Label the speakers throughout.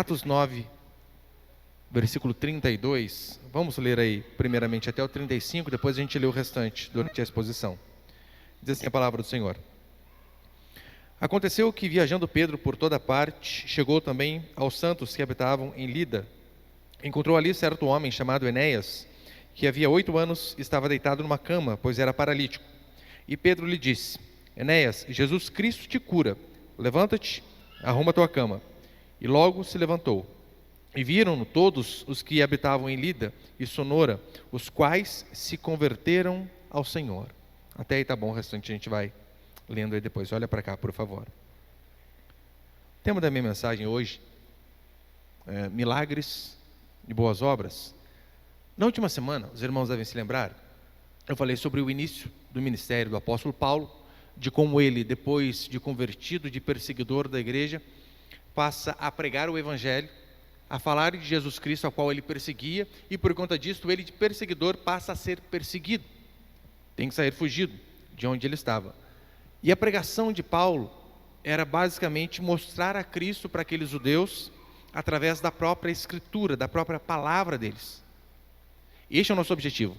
Speaker 1: Atos 9, versículo 32. Vamos ler aí, primeiramente, até o 35, depois a gente lê o restante durante a exposição. Diz assim a palavra do Senhor. Aconteceu que, viajando Pedro por toda parte, chegou também aos santos que habitavam em Lida. Encontrou ali certo homem chamado Enéas, que havia 8 anos estava deitado numa cama, pois era paralítico. E Pedro lhe disse: Enéas, Jesus Cristo te cura. Levanta-te, arruma tua cama. E logo se levantou. E viram-no todos os que habitavam em Lida e Sonora, os quais se converteram ao Senhor. Até aí tá bom, o restante a gente vai lendo aí depois. Olha para cá, por favor. O tema da minha mensagem hoje é milagres e boas obras. Na última semana, os irmãos devem se lembrar, eu falei sobre o início do ministério do apóstolo Paulo, de como ele, depois de convertido, de perseguidor da igreja, passa a pregar o evangelho, a falar de Jesus Cristo, a qual ele perseguia, e por conta disso, ele de perseguidor passa a ser perseguido. Tem que sair fugido de onde ele estava. E a pregação de Paulo era basicamente mostrar a Cristo para aqueles judeus através da própria escritura, da própria palavra deles. Este é o nosso objetivo.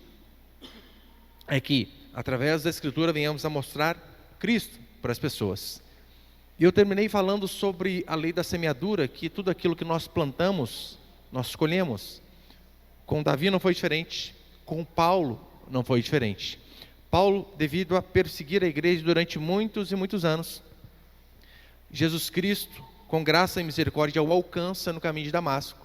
Speaker 1: É que, através da escritura, venhamos a mostrar Cristo para as pessoas. E eu terminei falando sobre a lei da semeadura, que tudo aquilo que nós plantamos, nós colhemos. Com Davi não foi diferente, com Paulo não foi diferente. Paulo, devido a perseguir a igreja durante muitos e muitos anos, Jesus Cristo, com graça e misericórdia, o alcança no caminho de Damasco.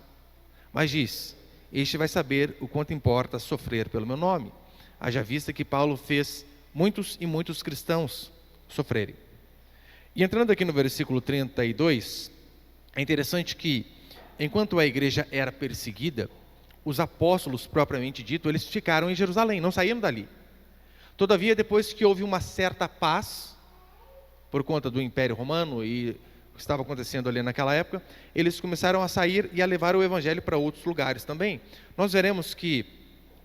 Speaker 1: Mas diz: este vai saber o quanto importa sofrer pelo meu nome. Haja vista que Paulo fez muitos e muitos cristãos sofrerem. E entrando aqui no versículo 32, é interessante que, enquanto a igreja era perseguida, os apóstolos, propriamente dito, eles ficaram em Jerusalém, não saíram dali. Todavia, depois que houve uma certa paz, por conta do Império Romano e o que estava acontecendo ali naquela época, eles começaram a sair e a levar o evangelho para outros lugares também. Nós veremos que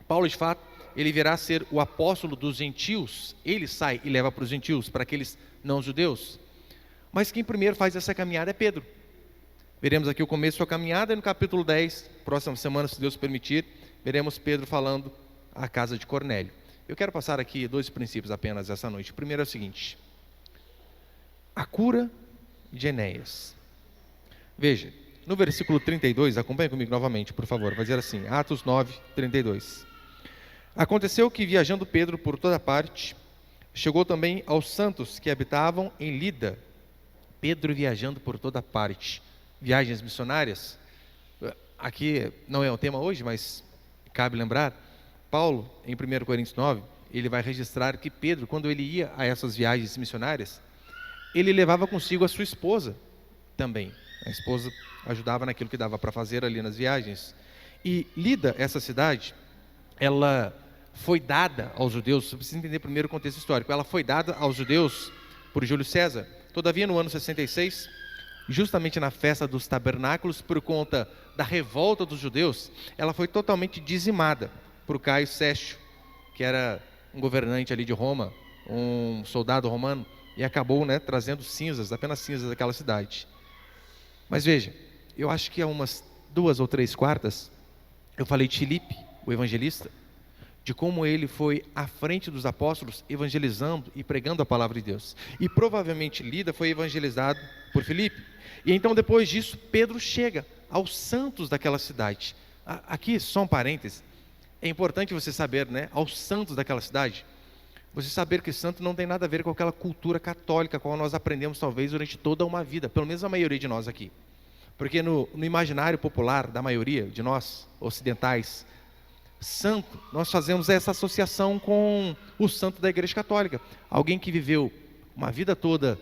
Speaker 1: Paulo, de fato, ele virá a ser o apóstolo dos gentios. Ele sai e leva para os gentios, para aqueles não-judeus. Mas quem primeiro faz essa caminhada é Pedro. Veremos aqui o começo da sua caminhada e no capítulo 10, próxima semana, se Deus permitir, veremos Pedro falando à casa de Cornélio. Eu quero passar aqui 2 princípios apenas essa noite. O primeiro é o seguinte: a cura de Enéas. Veja, no versículo 32, acompanhe comigo novamente, por favor, vai dizer assim, Atos 9, 32. Aconteceu que, viajando Pedro por toda parte, chegou também aos santos que habitavam em Lida. Pedro viajando por toda parte. Viagens missionárias. Aqui não é o tema hoje, mas cabe lembrar, Paulo, em 1 Coríntios 9, ele vai registrar que Pedro, quando ele ia a essas viagens missionárias, ele levava consigo a sua esposa também. A esposa ajudava naquilo que dava para fazer ali nas viagens. E Lida, essa cidade, ela foi dada aos judeus, você precisa entender primeiro o contexto histórico, ela foi dada aos judeus por Júlio César. Todavia, no ano 66, justamente na festa dos tabernáculos, por conta da revolta dos judeus, ela foi totalmente dizimada por Caio Sécio, que era um governante ali de Roma, um soldado romano, e acabou, trazendo cinzas, apenas cinzas daquela cidade. Mas veja, eu acho que há umas 2 ou 3 quartas, eu falei de Filipe, o evangelista, de como ele foi à frente dos apóstolos, evangelizando e pregando a palavra de Deus. E provavelmente Lida foi evangelizado por Filipe. E então, depois disso, Pedro chega aos santos daquela cidade. Aqui, só um parêntese, é importante você saber, aos santos daquela cidade, você saber que santo não tem nada a ver com aquela cultura católica, qual nós aprendemos talvez durante toda uma vida, pelo menos a maioria de nós aqui. Porque no imaginário popular da maioria de nós, ocidentais, santo, nós fazemos essa associação com o santo da igreja católica. Alguém que viveu uma vida toda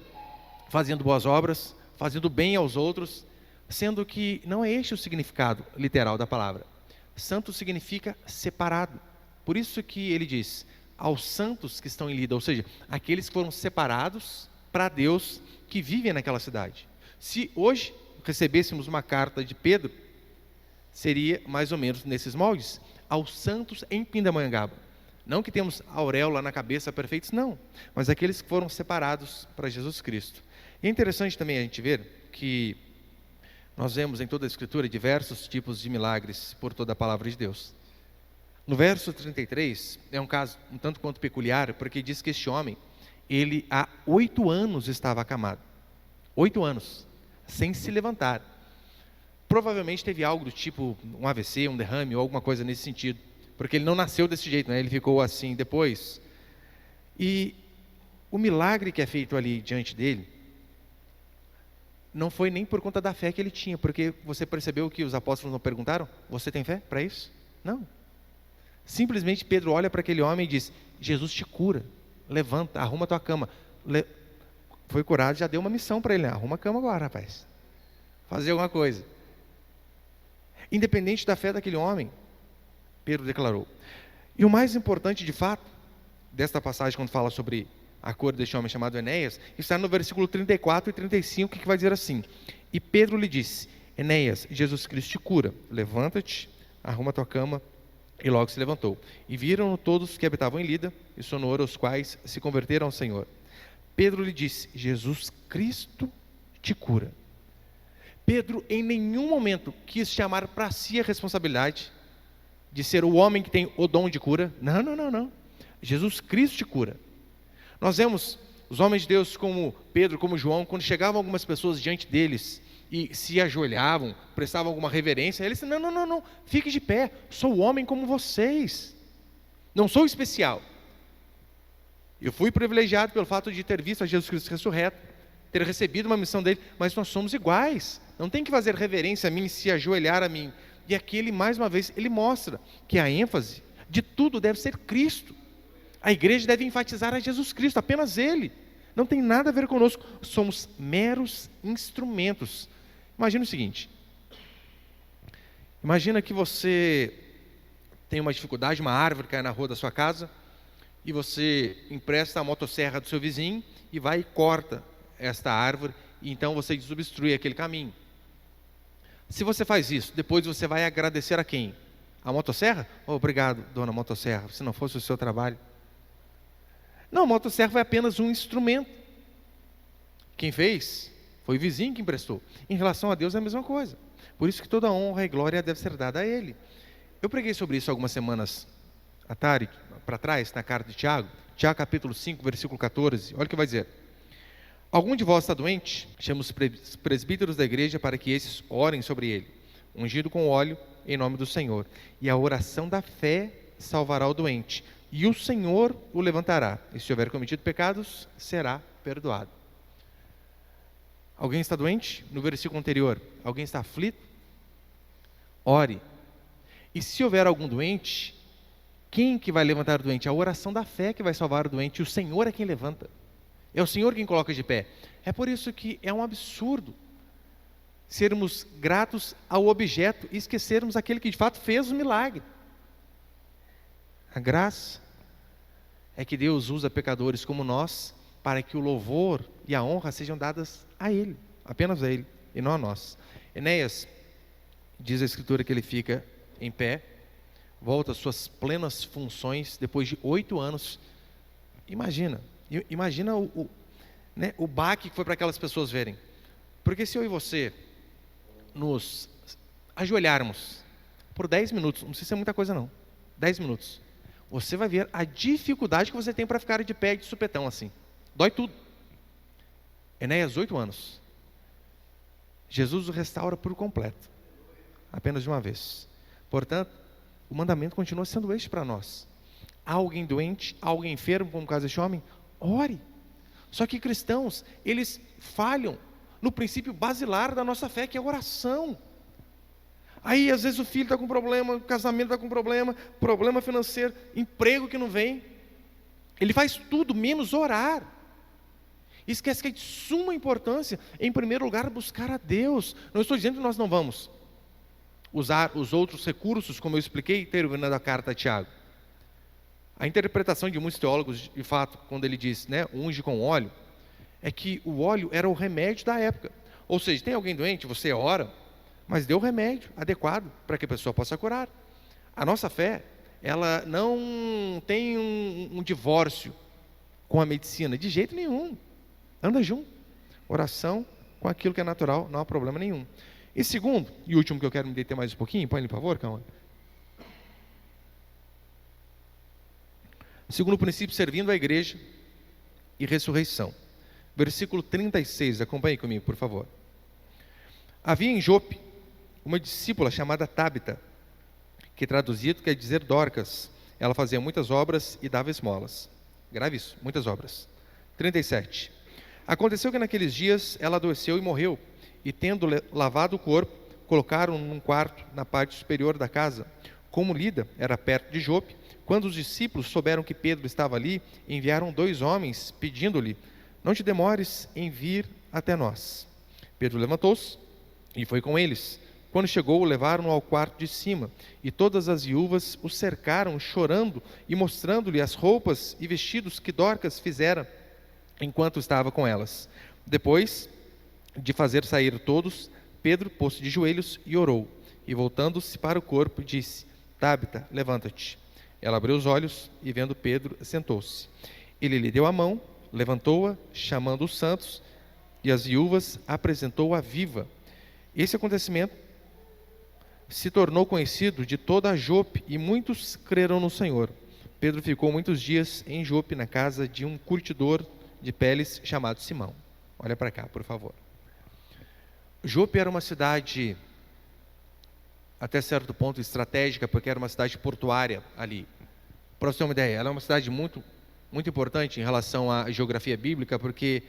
Speaker 1: fazendo boas obras, fazendo bem aos outros, sendo que não é este o significado literal da palavra. Santo significa separado. Por isso que ele diz, aos santos que estão em Lida, ou seja, aqueles que foram separados para Deus, que vivem naquela cidade. Se hoje recebêssemos uma carta de Pedro, seria mais ou menos nesses moldes, aos santos em Pindamonhangaba. Não que temos auréola na cabeça perfeitos, não, mas aqueles que foram separados para Jesus Cristo. E é interessante também a gente ver que Nós vemos em toda a Escritura diversos tipos de milagres por toda a palavra de Deus. No verso 33, é um caso um tanto quanto peculiar, porque diz que este homem, ele há 8 anos estava acamado. 8 anos, sem se levantar. Provavelmente teve algo do tipo um AVC, um derrame ou alguma coisa nesse sentido, porque ele não nasceu desse jeito, né? Ele ficou assim depois. E o milagre que é feito ali diante dele, não foi nem por conta da fé que ele tinha, porque você percebeu que os apóstolos não perguntaram: você tem fé para isso? Não. Simplesmente Pedro olha para aquele homem e diz: Jesus te cura, levanta, arruma a tua cama. Foi curado, já deu uma missão para ele, né? Arruma a cama agora, rapaz, fazer alguma coisa. Independente da fé daquele homem, Pedro declarou. E o mais importante de fato, desta passagem quando fala sobre a cura deste homem chamado Enéas, está no versículo 34 e 35, que vai dizer assim: e Pedro lhe disse: Enéas, Jesus Cristo te cura, levanta-te, arruma a tua cama. E logo se levantou. E viram todos que habitavam em Lida e Sonora, os quais se converteram ao Senhor. Pedro lhe disse: Jesus Cristo te cura. Pedro em nenhum momento quis chamar para si a responsabilidade de ser o homem que tem o dom de cura. Não, não, não, não. Jesus Cristo te cura. Nós vemos os homens de Deus como Pedro, como João, quando chegavam algumas pessoas diante deles e se ajoelhavam, prestavam alguma reverência, eles disseram: não, não, não, não, fique de pé, sou homem como vocês, não sou especial. Eu fui privilegiado pelo fato de ter visto a Jesus Cristo ressurreto, ter recebido uma missão dele, mas nós somos iguais, não tem que fazer reverência a mim, se ajoelhar a mim. E aqui ele, mais uma vez, ele mostra que a ênfase de tudo deve ser Cristo. A igreja deve enfatizar a Jesus Cristo, apenas Ele. Não tem nada a ver conosco, somos meros instrumentos. Imagina o seguinte: imagina que você tem uma dificuldade, uma árvore cai na rua da sua casa, e você empresta a motosserra do seu vizinho e vai e corta esta árvore, e então você desobstrui aquele caminho. Se você faz isso, depois você vai agradecer a quem? A motosserra? Oh, obrigado, dona motosserra, se não fosse o seu trabalho. Não, a motosserra foi apenas um instrumento. Quem fez foi o vizinho que emprestou. Em relação a Deus é a mesma coisa. Por isso que toda a honra e glória deve ser dada a Ele. Eu preguei sobre isso algumas semanas para trás, na carta de Tiago. Tiago capítulo 5, versículo 14. Olha o que vai dizer: algum de vós está doente? Chama os presbíteros da igreja para que esses orem sobre ele, ungido com óleo em nome do Senhor. E a oração da fé salvará o doente, e o Senhor o levantará. E se houver cometido pecados, será perdoado. Alguém está doente? No versículo anterior, alguém está aflito? Ore. E se houver algum doente, quem que vai levantar o doente? A oração da fé que vai salvar o doente, e o Senhor é quem levanta. É o Senhor quem coloca de pé. É por isso que é um absurdo sermos gratos ao objeto e esquecermos aquele que de fato fez o milagre. A graça é que Deus usa pecadores como nós para que o louvor e a honra sejam dadas a Ele, apenas a Ele, e não a nós. Enéas, diz a Escritura que ele fica em pé, volta às suas plenas funções depois de 8 anos. Imagina o baque que foi para aquelas pessoas verem. Porque se eu e você nos ajoelharmos por 10 minutos, não precisa ser muita coisa não, 10 minutos, você vai ver a dificuldade que você tem para ficar de pé de supetão assim. Dói tudo. Enéas, 8 anos. Jesus o restaura por completo, apenas de uma vez. Portanto, o mandamento continua sendo este para nós. Há alguém doente, há alguém enfermo, como o caso deste homem? Ore. Só que cristãos, eles falham no princípio basilar da nossa fé, que é a oração. Aí às vezes o filho está com problema, o casamento está com problema financeiro, emprego que não vem. Ele faz tudo menos orar. Esquece que é de suma importância, em primeiro lugar, buscar a Deus. Não estou dizendo que nós não vamos usar os outros recursos, como eu expliquei, terminando a carta a Tiago. A interpretação de muitos teólogos, de fato, quando ele diz, unge com óleo, é que o óleo era o remédio da época. Ou seja, tem alguém doente, você ora, mas dê o remédio adequado para que a pessoa possa curar. A nossa fé, ela não tem um divórcio com a medicina, de jeito nenhum. Anda junto. Oração com aquilo que é natural, não há problema nenhum. E segundo, e último que eu quero me deter mais um pouquinho, põe ele, por favor, calma. Segundo princípio, servindo a igreja e ressurreição. Versículo 36, acompanhe comigo, por favor. Havia em Jope uma discípula chamada Tábita, que traduzido quer dizer Dorcas. Ela fazia muitas obras e dava esmolas. Grave isso, muitas obras. 37. Aconteceu que naqueles dias ela adoeceu e morreu, e tendo lavado o corpo, colocaram num quarto na parte superior da casa. Como Lida era perto de Jope, quando os discípulos souberam que Pedro estava ali, enviaram 2 homens, pedindo-lhe: não te demores em vir até nós. Pedro levantou-se e foi com eles. Quando chegou, o levaram ao quarto de cima, e todas as viúvas o cercaram, chorando e mostrando-lhe as roupas e vestidos que Dorcas fizera enquanto estava com elas. Depois de fazer sair todos, Pedro pôs-se de joelhos e orou, e voltando-se para o corpo, disse: Tábita, levanta-te. Ela abriu os olhos e, vendo Pedro, sentou-se. Ele lhe deu a mão, levantou-a, chamando os santos, e as viúvas apresentou-a viva. Esse acontecimento se tornou conhecido de toda a Jope, e muitos creram no Senhor. Pedro ficou muitos dias em Jope, na casa de um curtidor de peles chamado Simão. Olha para cá, por favor. Jope era uma cidade, até certo ponto, estratégica, porque era uma cidade portuária ali. Para você ter uma ideia, ela é uma cidade muito importante em relação à geografia bíblica, porque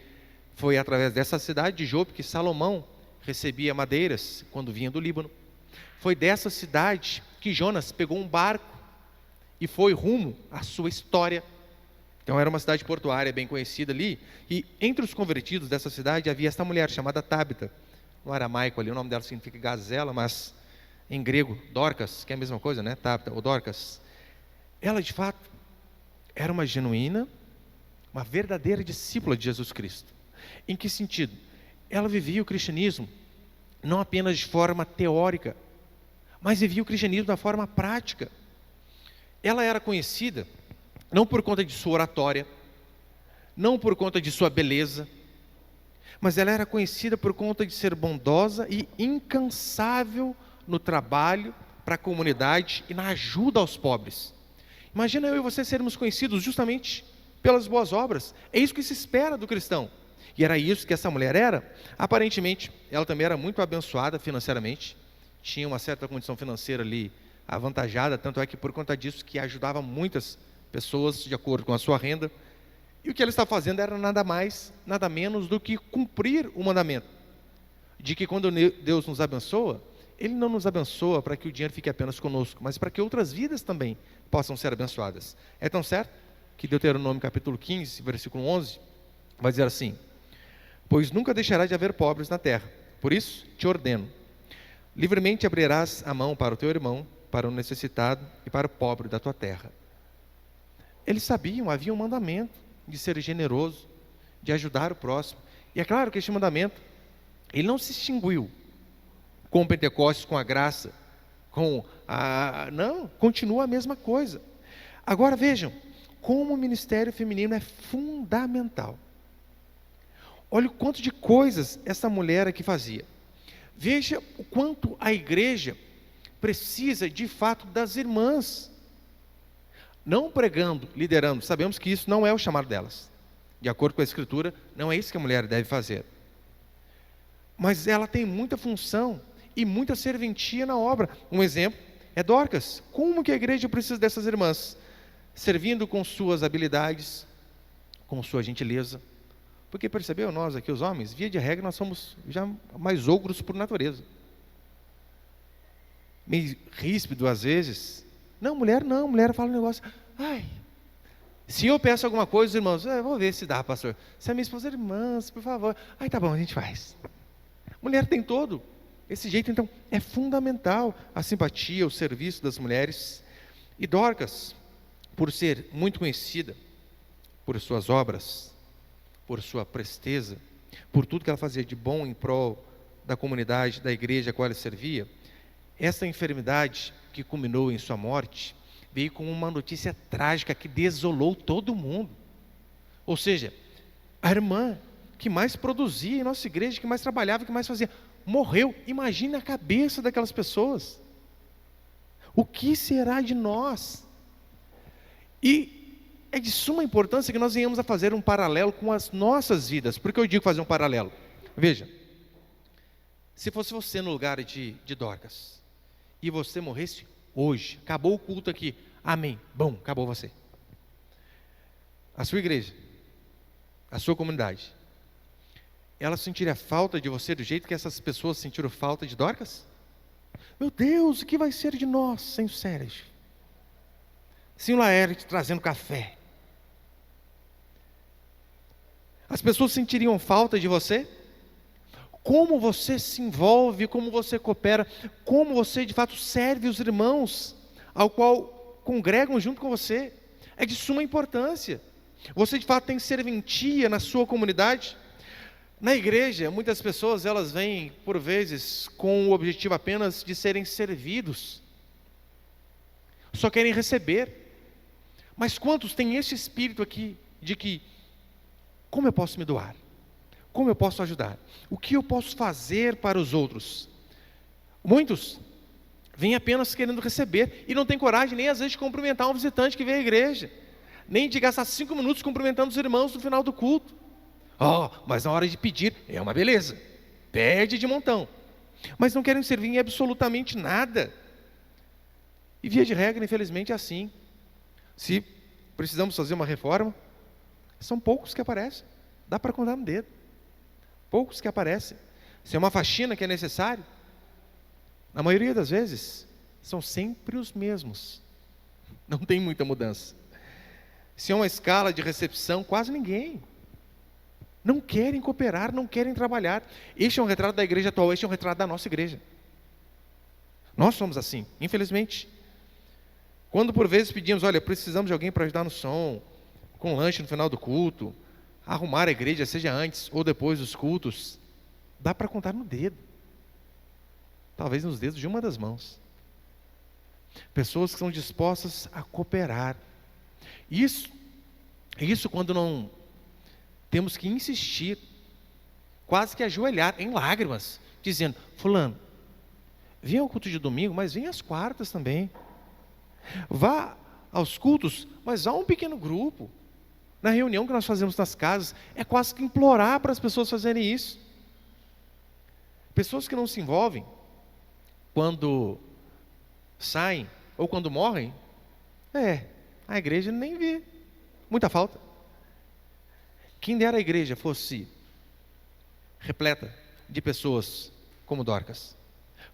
Speaker 1: foi através dessa cidade de Jope que Salomão recebia madeiras quando vinha do Líbano. Foi dessa cidade que Jonas pegou um barco e foi rumo à sua história. Então era uma cidade portuária bem conhecida ali, e entre os convertidos dessa cidade havia esta mulher chamada Tábita. No aramaico ali, o nome dela significa gazela, mas em grego, Dorcas, que é a mesma coisa, né? Tábita, ou Dorcas. Ela de fato era uma genuína, uma verdadeira discípula de Jesus Cristo. Em que sentido? Ela vivia o cristianismo não apenas de forma teórica, mas vivia o cristianismo da forma prática. Ela era conhecida não por conta de sua oratória, não por conta de sua beleza, mas ela era conhecida por conta de ser bondosa e incansável no trabalho para a comunidade e na ajuda aos pobres. Imagina eu e você sermos conhecidos justamente pelas boas obras. É isso que se espera do cristão. E era isso que essa mulher era. Aparentemente, ela também era muito abençoada financeiramente, tinha uma certa condição financeira ali avantajada, tanto é que por conta disso que ajudava muitas pessoas de acordo com a sua renda. E o que ela estava fazendo era nada mais, nada menos do que cumprir o mandamento, de que quando Deus nos abençoa, Ele não nos abençoa para que o dinheiro fique apenas conosco, mas para que outras vidas também possam ser abençoadas. É tão certo que Deuteronômio capítulo 15, versículo 11, vai dizer assim: pois nunca deixará de haver pobres na terra, por isso te ordeno, livremente abrirás a mão para o teu irmão, para o necessitado e para o pobre da tua terra. Eles sabiam, havia um mandamento de ser generoso, de ajudar o próximo. E é claro que este mandamento, ele não se extinguiu com o Pentecostes, com a graça, não, continua a mesma coisa. Agora vejam, como o ministério feminino é fundamental. Olha o quanto de coisas essa mulher aqui fazia. Veja o quanto a igreja precisa de fato das irmãs. Não pregando, liderando, sabemos que isso não é o chamado delas. De acordo com a Escritura, não é isso que a mulher deve fazer. Mas ela tem muita função e muita serventia na obra. Um exemplo é Dorcas. Como que a igreja precisa dessas irmãs? Servindo com suas habilidades, com sua gentileza. Porque percebeu, nós aqui os homens, via de regra, nós somos já mais ogros por natureza. Meio ríspido às vezes. Não, mulher fala um negócio, se eu peço alguma coisa, irmãos, vou ver se dá, pastor. Se a minha esposa, irmãs, por favor, tá bom, a gente faz. Mulher tem todo esse jeito, então é fundamental a simpatia, o serviço das mulheres. E Dorcas, por ser muito conhecida por suas obras, por sua presteza, por tudo que ela fazia de bom em prol da comunidade, da igreja a qual ela servia, essa enfermidade que culminou em sua morte, veio com uma notícia trágica que desolou todo mundo. Ou seja, a irmã que mais produzia em nossa igreja, que mais trabalhava, que mais fazia, morreu. Imagine a cabeça daquelas pessoas. O que será de nós? E é de suma importância que nós venhamos a fazer um paralelo com as nossas vidas. Por que eu digo fazer um paralelo? Veja, se fosse você no lugar de Dorcas, e você morresse hoje, acabou o culto aqui, amém, bom, acabou você. A sua igreja, a sua comunidade, ela sentiria falta de você do jeito que essas pessoas sentiram falta de Dorcas? Meu Deus, o que vai ser de nós sem o Sérgio? Sem o Laerte trazendo café? As pessoas sentiriam falta de você? Como você se envolve, como você coopera, como você de fato serve os irmãos ao qual congregam junto com você, é de suma importância. Você de fato tem serventia na sua comunidade? Na igreja, muitas pessoas elas vêm por vezes com o objetivo apenas de serem servidos, só querem receber. Mas quantos têm esse espírito aqui de que, como eu posso me doar? Como eu posso ajudar? O que eu posso fazer para os outros? Muitos vêm apenas querendo receber e não têm coragem nem às vezes de cumprimentar um visitante que vem à igreja, nem de gastar 5 minutos cumprimentando os irmãos no final do culto. Mas na hora de pedir é uma beleza, pede de montão, mas não querem servir em absolutamente nada. E via de regra, infelizmente, é assim. Se precisamos fazer uma reforma, são poucos que aparecem, dá para contar no dedo. Poucos que aparecem. Se é uma faxina que é necessário, na maioria das vezes, são sempre os mesmos. Não tem muita mudança. Se é uma escala de recepção, quase ninguém. Não querem cooperar, não querem trabalhar. Este é um retrato da igreja atual, este é um retrato da nossa igreja. Nós somos assim, infelizmente. Quando por vezes pedimos, olha, precisamos de alguém para ajudar no som, com lanche no final do culto, arrumar a igreja, seja antes ou depois dos cultos, dá para contar no dedo. Talvez nos dedos de uma das mãos. Pessoas que são dispostas a cooperar. Isso quando não temos que insistir, quase que ajoelhar em lágrimas, dizendo, fulano, vem ao culto de domingo, mas vem às quartas também. Vá aos cultos, mas vá a um pequeno grupo. Na reunião que nós fazemos nas casas, é quase que implorar para as pessoas fazerem isso. Pessoas que não se envolvem, quando saem ou quando morrem, a igreja nem vê, muita falta. Quem dera a igreja fosse repleta de pessoas como Dorcas,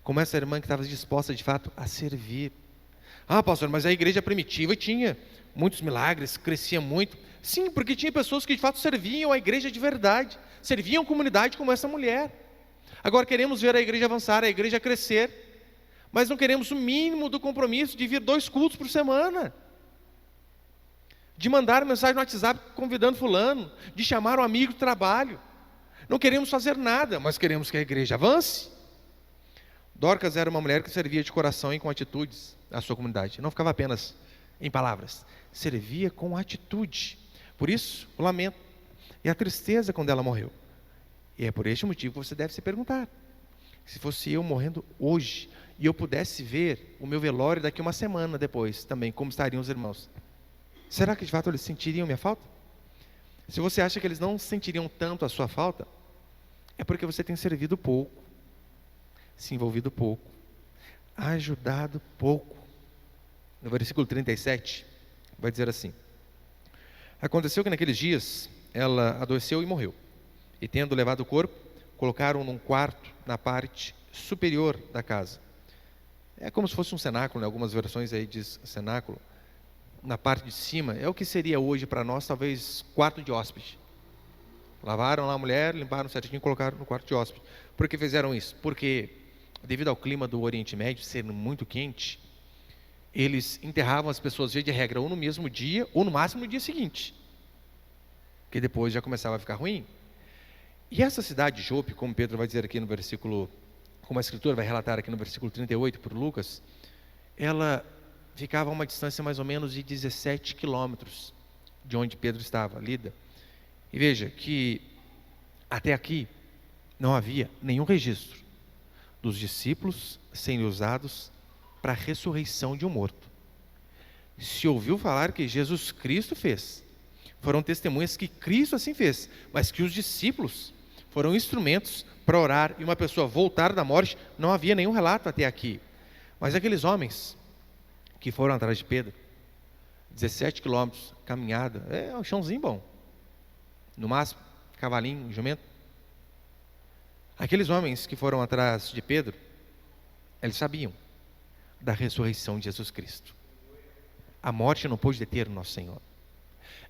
Speaker 1: como essa irmã que estava disposta de fato a servir. Pastor, mas a igreja primitiva tinha muitos milagres, crescia muito. Sim, porque tinha pessoas que de fato serviam a igreja de verdade, serviam a comunidade como essa mulher. Agora queremos ver a igreja avançar, a igreja crescer, mas não queremos o mínimo do compromisso de vir 2 cultos por semana, de mandar mensagem no WhatsApp convidando fulano, de chamar um amigo de trabalho. Não queremos fazer nada, mas queremos que a igreja avance. Dorcas era uma mulher que servia de coração e com atitudes a sua comunidade. Não ficava apenas em palavras, servia com atitude. Por isso, o lamento e a tristeza quando ela morreu. E é por este motivo que você deve se perguntar: se fosse eu morrendo hoje, e eu pudesse ver o meu velório daqui uma semana depois também, como estariam os irmãos? Será que de fato eles sentiriam minha falta? Se você acha que eles não sentiriam tanto a sua falta, é porque você tem servido pouco, se envolvido pouco, ajudado pouco. No versículo 37, vai dizer assim: aconteceu que naqueles dias ela adoeceu e morreu. E tendo levado o corpo, colocaram num quarto na parte superior da casa. É como se fosse um cenáculo, né? Algumas versões aí diz cenáculo. Na parte de cima, é o que seria hoje para nós, talvez, quarto de hóspede. Lavaram lá a mulher, limparam certinho e colocaram no quarto de hóspede. Por que fizeram isso? Porque, devido ao clima do Oriente Médio ser muito quente, eles enterravam as pessoas, via de regra, ou no mesmo dia, ou no máximo no dia seguinte, porque depois já começava a ficar ruim. E essa cidade de Jope, como Pedro vai dizer aqui no versículo, como a escritura vai relatar aqui no versículo 38 por Lucas, ela ficava a uma distância mais ou menos de 17 quilômetros de onde Pedro estava, Lida. E veja que até aqui não havia nenhum registro dos discípulos serem usados para a ressurreição de um morto. Se ouviu falar que Jesus Cristo fez, foram testemunhas que Cristo assim fez, mas que os discípulos foram instrumentos para orar e uma pessoa voltar da morte, não havia nenhum relato até aqui. Mas aqueles homens que foram atrás de Pedro, 17 quilômetros, caminhada, é um chãozinho bom, no máximo, cavalinho, jumento. Aqueles homens que foram atrás de Pedro, eles sabiam da ressurreição de Jesus Cristo. A morte não pôde deter o nosso Senhor.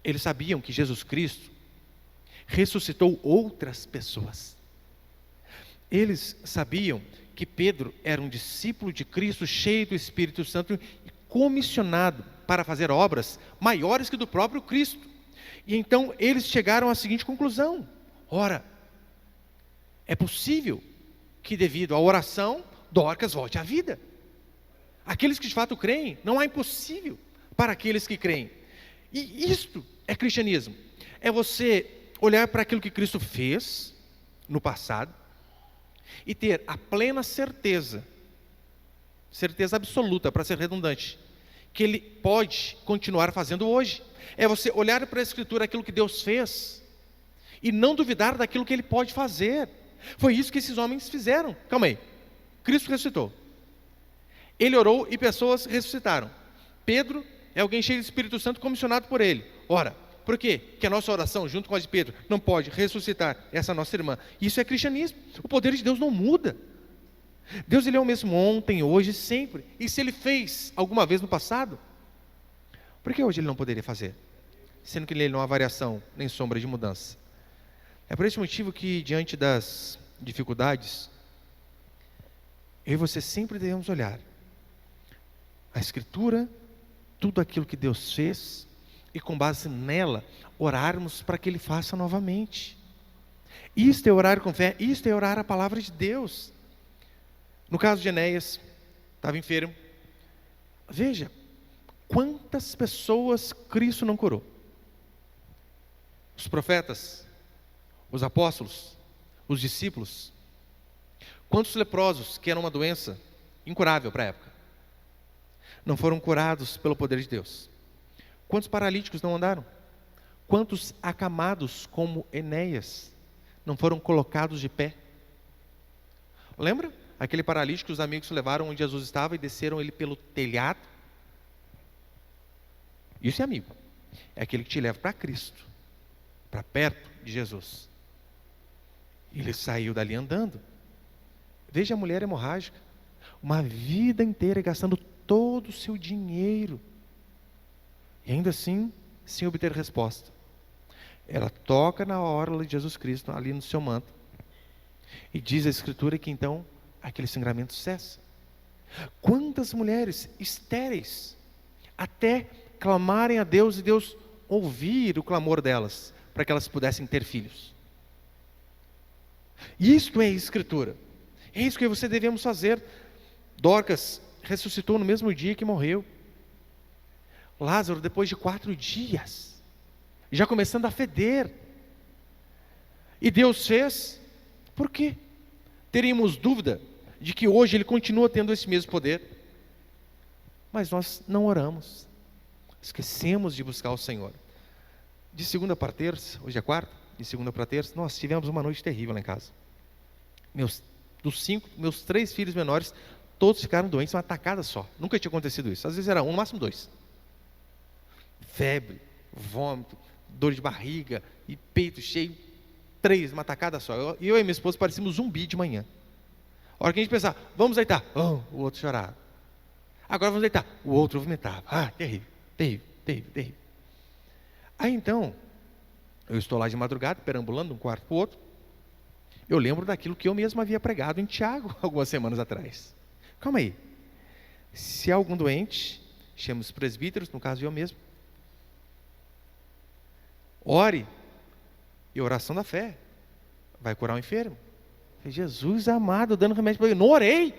Speaker 1: Eles sabiam que Jesus Cristo ressuscitou outras pessoas. Eles sabiam que Pedro era um discípulo de Cristo, cheio do Espírito Santo e comissionado para fazer obras maiores que do próprio Cristo. E então eles chegaram à seguinte conclusão: ora, é possível que devido à oração, Dorcas volte à vida. Aqueles que de fato creem, não há impossível para aqueles que creem. E isto é cristianismo. É você olhar para aquilo que Cristo fez no passado e ter a plena certeza absoluta, para ser redundante, que Ele pode continuar fazendo hoje. É você olhar para a Escritura aquilo que Deus fez e não duvidar daquilo que Ele pode fazer. Foi isso que esses homens fizeram. Calma aí, Cristo ressuscitou, Ele orou e pessoas ressuscitaram. Pedro é alguém cheio do Espírito Santo, comissionado por Ele. Ora, por quê? Que a nossa oração, junto com a de Pedro, não pode ressuscitar essa nossa irmã. Isso é cristianismo. O poder de Deus não muda. Deus, Ele é o mesmo ontem, hoje, sempre. E se Ele fez alguma vez no passado, por que hoje Ele não poderia fazer? Sendo que nele não há variação, nem sombra de mudança. É por esse motivo que, diante das dificuldades, eu e você sempre devemos olhar a Escritura, tudo aquilo que Deus fez, e com base nela, orarmos para que Ele faça novamente. Isto é orar com fé, isto é orar a palavra de Deus. No caso de Enéas, estava enfermo. Veja, quantas pessoas Cristo não curou. Os profetas, os apóstolos, os discípulos. Quantos leprosos, que era uma doença incurável para a época, não foram curados pelo poder de Deus? Quantos paralíticos não andaram? Quantos acamados como Enéas não foram colocados de pé? Lembra? Aquele paralítico que os amigos levaram onde Jesus estava e desceram ele pelo telhado? Isso é amigo. É aquele que te leva para Cristo, para perto de Jesus. Ele saiu dali andando. Veja a mulher hemorrágica, uma vida inteira gastando todo o seu dinheiro, e ainda assim, sem obter resposta. Ela toca na orla de Jesus Cristo, ali no seu manto, e diz a Escritura que então, aquele sangramento cessa. Quantas mulheres estéreis, até clamarem a Deus, e Deus ouvir o clamor delas, para que elas pudessem ter filhos. Isto é Escritura. É isso que você devemos fazer. Dorcas ressuscitou no mesmo dia que morreu. Lázaro, depois de 4 dias, já começando a feder. E Deus fez. Por quê? Teríamos dúvida de que hoje Ele continua tendo esse mesmo poder. Mas nós não oramos. Esquecemos de buscar o Senhor. De segunda para terça, hoje é quarta, de segunda para terça, nós tivemos uma noite terrível lá em casa. Dos 5, meus 3 filhos menores, todos ficaram doentes, uma tacada só. Nunca tinha acontecido isso. Às vezes era um, no máximo 2. Febre, vômito, dor de barriga e peito cheio. 3, uma tacada só. Eu e minha esposa parecíamos zumbi de manhã. A hora que a gente pensava, vamos deitar, o outro chorava. Agora vamos deitar, o outro vomitava. Terrível, terrível, terrível, terrível. Aí então, eu estou lá de madrugada, perambulando de um quarto para o outro. Eu lembro daquilo que eu mesmo havia pregado em Tiago, algumas semanas atrás. Calma aí. Se há algum doente, chame os presbíteros, no caso eu mesmo. Ore. E oração da fé vai curar o enfermo. Jesus amado, dando remédio para ele. Não orei.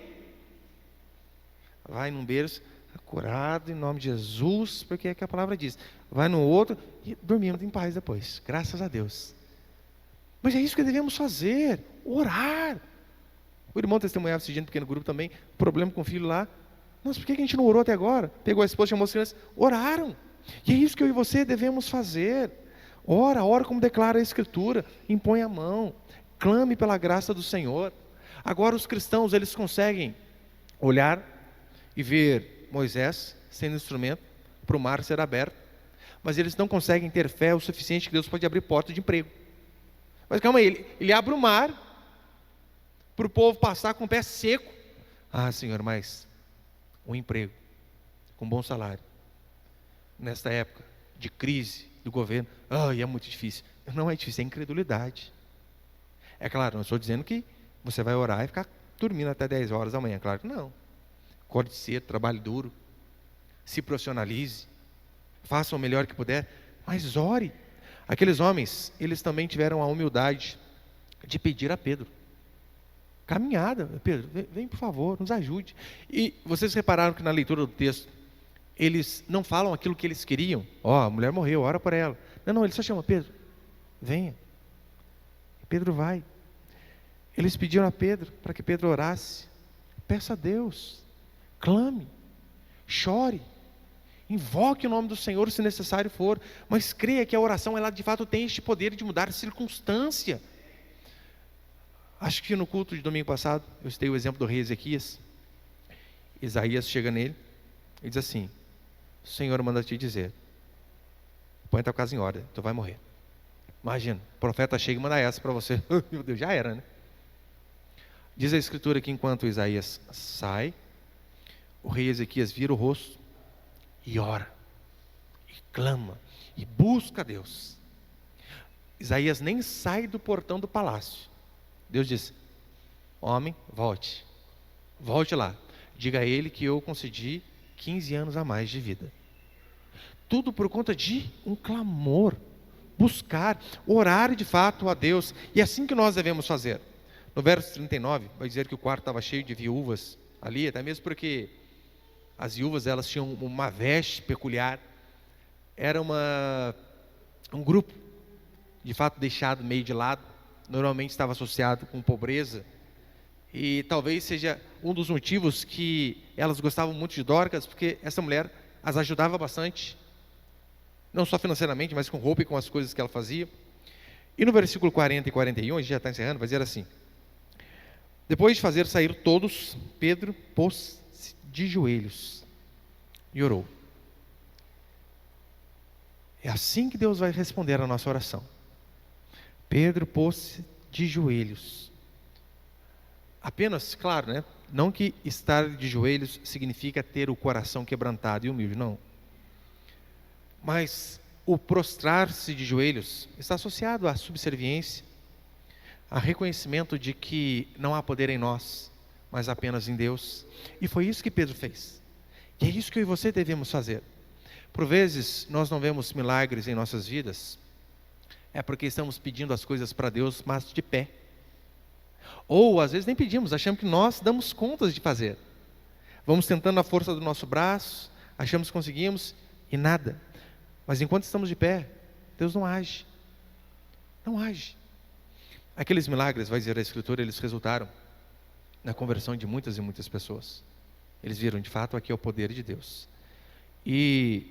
Speaker 1: Vai num berço, curado em nome de Jesus, porque é que a palavra diz. Vai no outro e dormimos em paz depois. Graças a Deus. Mas é isso que devemos fazer, orar. O irmão testemunhava esse dia no pequeno grupo também, problema com o filho lá. Nossa, por que a gente não orou até agora? Pegou a esposa, chamou as crianças, oraram. E é isso que eu e você devemos fazer. Ora como declara a Escritura, impõe a mão, clame pela graça do Senhor. Agora os cristãos, eles conseguem olhar e ver Moisés sendo instrumento para o mar ser aberto, mas eles não conseguem ter fé o suficiente que Deus pode abrir porta de emprego. Mas calma aí, ele abre o mar para o povo passar com o pé seco. Ah, Senhor, mas um emprego com bom salário nesta época de crise do governo, é muito difícil. Não é difícil, é incredulidade. É claro, não estou dizendo que você vai orar e ficar dormindo até 10 horas da manhã, claro que não. Acorde cedo, trabalhe duro, se profissionalize, faça o melhor que puder, mas ore. Aqueles homens, eles também tiveram a humildade de pedir a Pedro, caminhada, Pedro, vem por favor, nos ajude. E vocês repararam que na leitura do texto, eles não falam aquilo que eles queriam. A mulher morreu, ora por ela. Não, ele só chama, Pedro, venha. E Pedro vai. Eles pediram a Pedro para que Pedro orasse. Peça a Deus, clame, chore, invoque o nome do Senhor se necessário for, mas creia que a oração, ela de fato tem este poder de mudar a circunstância. Acho que no culto de domingo passado, eu citei o exemplo do rei Ezequias. Isaías chega nele e diz assim: o Senhor manda te dizer, põe a tua casa em ordem, tu vai morrer. Imagina, o profeta chega e manda essa para você. Meu Deus, já era, né? Diz a Escritura que enquanto Isaías sai, o rei Ezequias vira o rosto e ora, e clama, e busca a Deus. Isaías nem sai do portão do palácio. Deus diz: homem, volte lá, diga a ele que eu concedi 15 anos a mais de vida. Tudo por conta de um clamor, buscar, orar de fato a Deus. E é assim que nós devemos fazer. No verso 39, vai dizer que o quarto estava cheio de viúvas ali, até mesmo porque as viúvas, elas tinham uma veste peculiar. Era um grupo, de fato, deixado meio de lado. Normalmente estava associado com pobreza. E talvez seja um dos motivos que elas gostavam muito de Dorcas, porque essa mulher as ajudava bastante, não só financeiramente, mas com roupa e com as coisas que ela fazia. E no versículo 40 e 41, a gente já está encerrando, vai dizer assim: depois de fazer sair todos, Pedro pôs-se de joelhos e orou. É assim que Deus vai responder a nossa oração. Pedro pôs-se de joelhos. Apenas, claro, né? Não que estar de joelhos significa ter o coração quebrantado e humilde, não. Mas o prostrar-se de joelhos está associado à subserviência, a reconhecimento de que não há poder em nós, mas apenas em Deus. E foi isso que Pedro fez. E é isso que eu e você devemos fazer. Por vezes nós não vemos milagres em nossas vidas, é porque estamos pedindo as coisas para Deus, mas de pé. Ou às vezes nem pedimos, achamos que nós damos contas de fazer. Vamos tentando a força do nosso braço, achamos que conseguimos e nada. Mas enquanto estamos de pé, Deus não age. Não age. Aqueles milagres, vai dizer a Escritura, eles resultaram na conversão de muitas e muitas pessoas. Eles viram, de fato, aqui é o poder de Deus. E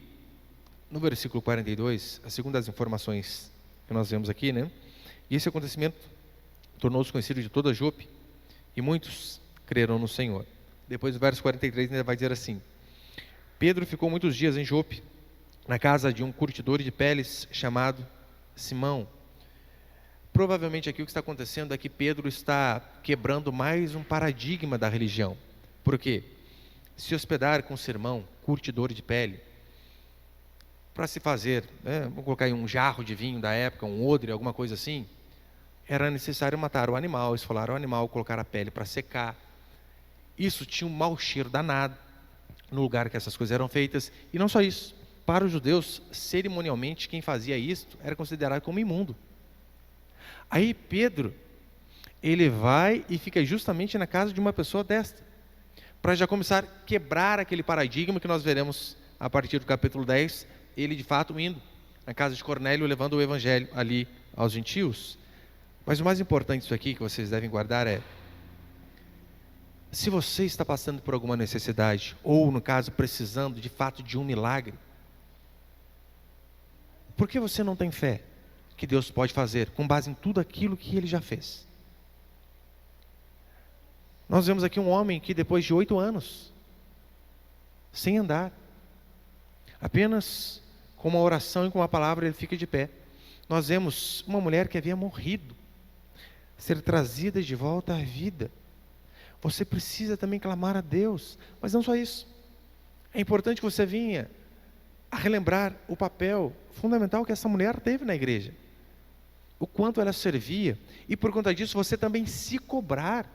Speaker 1: no versículo 42, a segunda das informações que nós vemos aqui, né? E esse acontecimento tornou-se conhecido de toda Jope, e muitos creram no Senhor. Depois do verso 43 ainda vai dizer assim: Pedro ficou muitos dias em Jope, na casa de um curtidor de peles chamado Simão. Provavelmente aqui o que está acontecendo é que Pedro está quebrando mais um paradigma da religião. Por quê? Se hospedar com Simão, curtidor de pele, para se fazer, vamos colocar aí um jarro de vinho da época, um odre, alguma coisa assim, era necessário matar o animal, esfolar o animal, colocar a pele para secar. Isso tinha um mau cheiro danado no lugar que essas coisas eram feitas. E não só isso, para os judeus, cerimonialmente, quem fazia isto era considerado como imundo. Aí Pedro, ele vai e fica justamente na casa de uma pessoa desta, para já começar a quebrar aquele paradigma que nós veremos a partir do capítulo 10, ele de fato indo na casa de Cornélio, levando o evangelho ali aos gentios. Mas o mais importante disso aqui, que vocês devem guardar, é Se você está passando por alguma necessidade, ou no caso precisando de fato de um milagre, por que você não tem fé que Deus pode fazer com base em tudo aquilo que Ele já fez? Nós vemos aqui um homem que depois de 8 anos, sem andar, apenas com uma oração e com uma palavra ele fica de pé. Nós vemos uma mulher que havia morrido, ser trazida de volta à vida. Você precisa também clamar a Deus, mas não só isso. É importante que você venha a relembrar o papel fundamental que essa mulher teve na igreja, o quanto ela servia, e por conta disso você também se cobrar.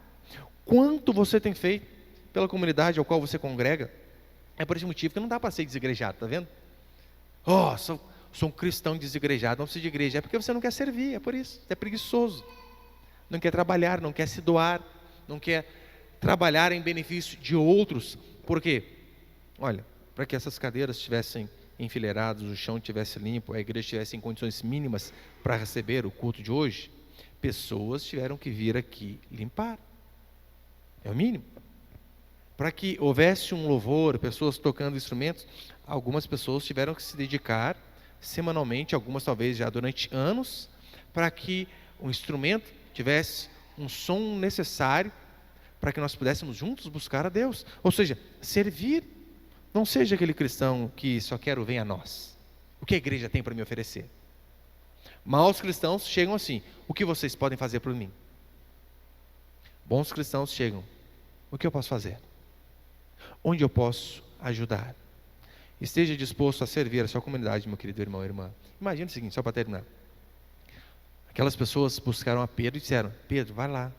Speaker 1: Quanto você tem feito pela comunidade ao qual você congrega? É por esse motivo que não dá para ser desigrejado, está vendo? Oh, sou um cristão desigrejado, não preciso de igreja. É porque você não quer servir, é por isso. Você é preguiçoso, não quer trabalhar, não quer se doar, não quer trabalhar em benefício de outros. Por quê? Olha, para que essas cadeiras estivessem enfileiradas, o chão estivesse limpo, a igreja estivesse em condições mínimas para receber o culto de hoje, pessoas tiveram que vir aqui limpar. É o mínimo. Para que houvesse um louvor, pessoas tocando instrumentos, algumas pessoas tiveram que se dedicar semanalmente, algumas talvez já durante anos, para que o instrumento tivesse um som necessário para que nós pudéssemos juntos buscar a Deus. Ou seja, servir. Não seja aquele cristão que só quer o venha a nós. O que a igreja tem para me oferecer? Maus cristãos chegam assim: o que vocês podem fazer por mim? Bons cristãos chegam: o que eu posso fazer? Onde eu posso ajudar? Esteja disposto a servir a sua comunidade, meu querido irmão e irmã. Imagina o seguinte, só para terminar. Aquelas pessoas buscaram a Pedro e disseram: Pedro, vai lá.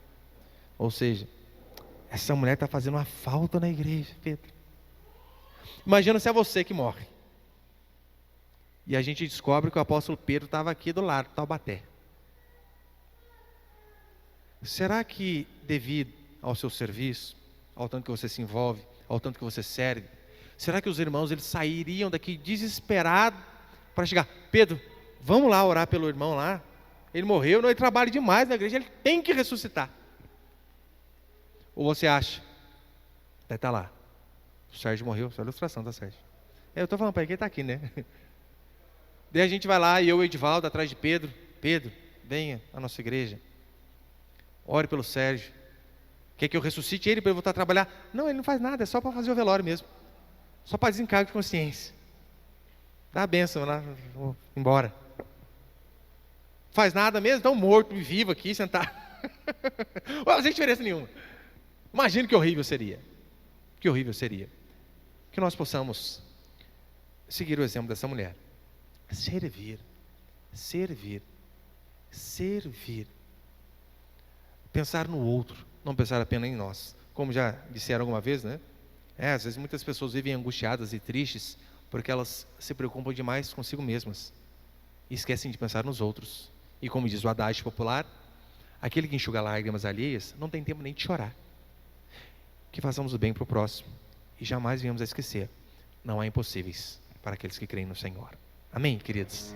Speaker 1: Ou seja, essa mulher está fazendo uma falta na igreja, Pedro. Imagina se é você que morre. E a gente descobre que o apóstolo Pedro estava aqui do lado, Taubaté. Será que devido ao seu serviço, ao tanto que você se envolve, ao tanto que você serve, será que os irmãos eles sairiam daqui desesperados para chegar: Pedro, vamos lá orar pelo irmão lá, ele morreu, não, ele trabalha demais na igreja, ele tem que ressuscitar? Ou você acha, deve estar lá, o Sérgio morreu, só a ilustração da Sérgio. Eu estou falando para ele que ele está aqui, né? Daí a gente vai lá, e eu e o Edivaldo atrás de Pedro: Pedro, venha à nossa igreja, ore pelo Sérgio. Quer que eu ressuscite ele para ele voltar a trabalhar? Não, ele não faz nada, é só para fazer o velório mesmo. Só para desencargo de consciência. Dá a bênção lá, vou embora. Faz nada mesmo, então morto e vivo aqui, sentado. Não tem diferença nenhuma. Imagina que horrível seria. Que horrível seria. Que nós possamos seguir o exemplo dessa mulher. Servir. Servir. Servir. Pensar no outro, não pensar apenas em nós. Como já disseram alguma vez, né? Às vezes muitas pessoas vivem angustiadas e tristes porque elas se preocupam demais consigo mesmas e esquecem de pensar nos outros. E como diz o adágio popular, aquele que enxuga lágrimas alheias não tem tempo nem de chorar. Que façamos o bem para o próximo e jamais venhamos a esquecer: não há impossíveis para aqueles que creem no Senhor. Amém, queridos?